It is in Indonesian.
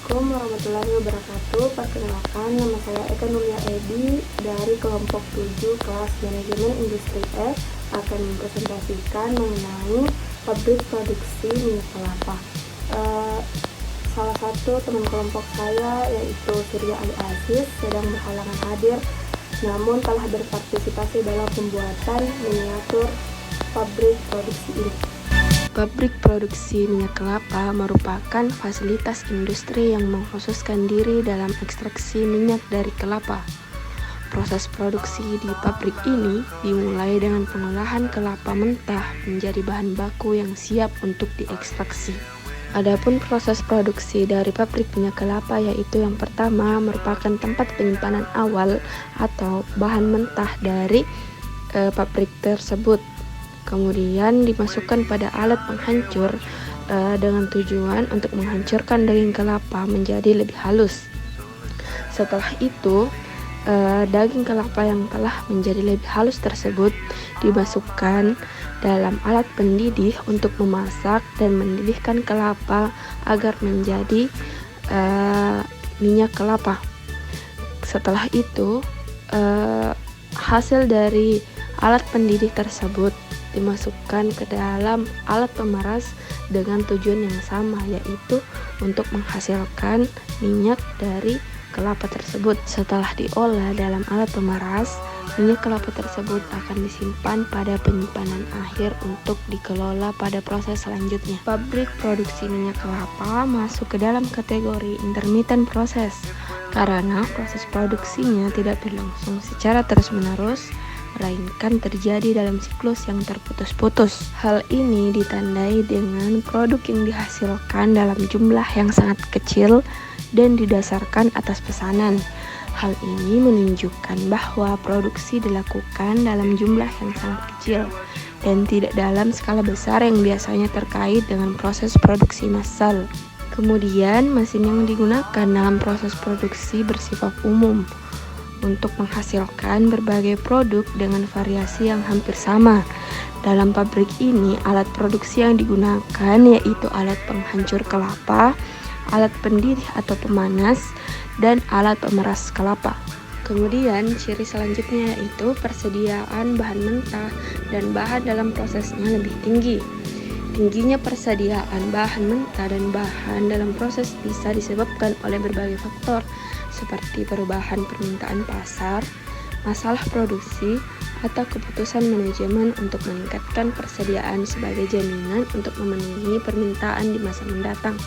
Assalamualaikum warahmatullahi wabarakatuh. Perkenalkan, nama saya Eka Nuria Edi dari kelompok 7 kelas manajemen industri F akan mempresentasikan mengenai pabrik produksi minyak kelapa. Salah satu teman kelompok saya yaitu Surya Ali Aziz sedang berhalangan hadir, namun telah berpartisipasi dalam pembuatan miniatur pabrik produksi ini. Pabrik produksi minyak kelapa merupakan fasilitas industri yang mengkhususkan diri dalam ekstraksi minyak dari kelapa. Proses produksi di pabrik ini dimulai dengan pengolahan kelapa mentah menjadi bahan baku yang siap untuk diekstraksi. Adapun proses produksi dari pabrik minyak kelapa yaitu yang pertama merupakan tempat penyimpanan awal atau bahan mentah dari pabrik tersebut. Kemudian dimasukkan pada alat penghancur dengan tujuan untuk menghancurkan daging kelapa menjadi lebih halus. Setelah itu, daging kelapa yang telah menjadi lebih halus tersebut dimasukkan dalam alat pendidih untuk memasak dan mendidihkan kelapa agar menjadi minyak kelapa. Setelah itu, hasil dari alat pendidih tersebut dimasukkan ke dalam alat pemeras dengan tujuan yang sama, yaitu untuk menghasilkan minyak dari kelapa tersebut. Setelah diolah dalam alat pemeras, minyak kelapa tersebut akan disimpan pada penyimpanan akhir untuk dikelola pada proses selanjutnya. Pabrik produksi minyak kelapa masuk ke dalam kategori intermittent proses karena proses produksinya tidak berlangsung secara terus-menerus, melainkan terjadi dalam siklus yang terputus-putus. Hal ini ditandai dengan produk yang dihasilkan dalam jumlah yang sangat kecil dan didasarkan atas pesanan. Hal ini menunjukkan bahwa produksi dilakukan dalam jumlah yang sangat kecil dan tidak dalam skala besar yang biasanya terkait dengan proses produksi massal. Kemudian, mesin yang digunakan dalam proses produksi bersifat umum untuk menghasilkan berbagai produk dengan variasi yang hampir sama. Dalam pabrik ini, alat produksi yang digunakan yaitu alat penghancur kelapa, alat pendidih atau pemanas, dan alat pemeras kelapa. Kemudian, ciri selanjutnya yaitu persediaan bahan mentah dan bahan dalam prosesnya lebih tinggi. Tingginya persediaan bahan mentah dan bahan dalam proses bisa disebabkan oleh berbagai faktor, seperti perubahan permintaan pasar, masalah produksi, atau keputusan manajemen untuk meningkatkan persediaan sebagai jaminan untuk memenuhi permintaan di masa mendatang.